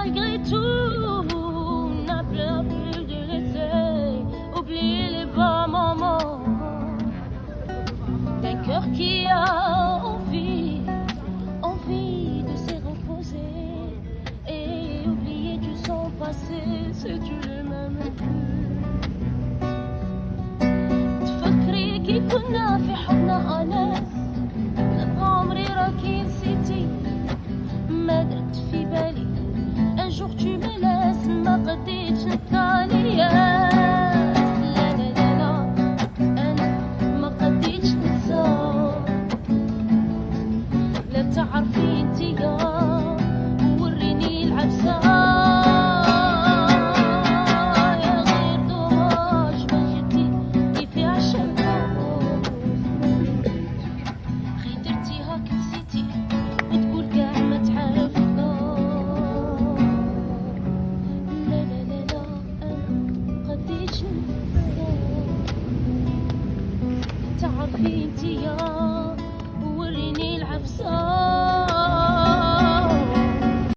malgré tout, n'a plus de laisser oublier les bons moments d'un cœur qui a envie de se reposer et oublier du son passé, c'est tu le même plus. تفكري كي كنا في حضنا أناس عمري راكي نسيتي ما درت في بالي un jour tu me laisses ما قديتش نتالي ياس لا لا لا لا أنا ما قديتش ننساك لا تعرفي انتيا وريني العبسة يا غير دوماج ما جيتي كيفي عشمنا غير درتي هاك نسيتي وتقول كاع ما تعرفنا لا لا لا لا أنا مقديتش ننساك تعرفي انتيا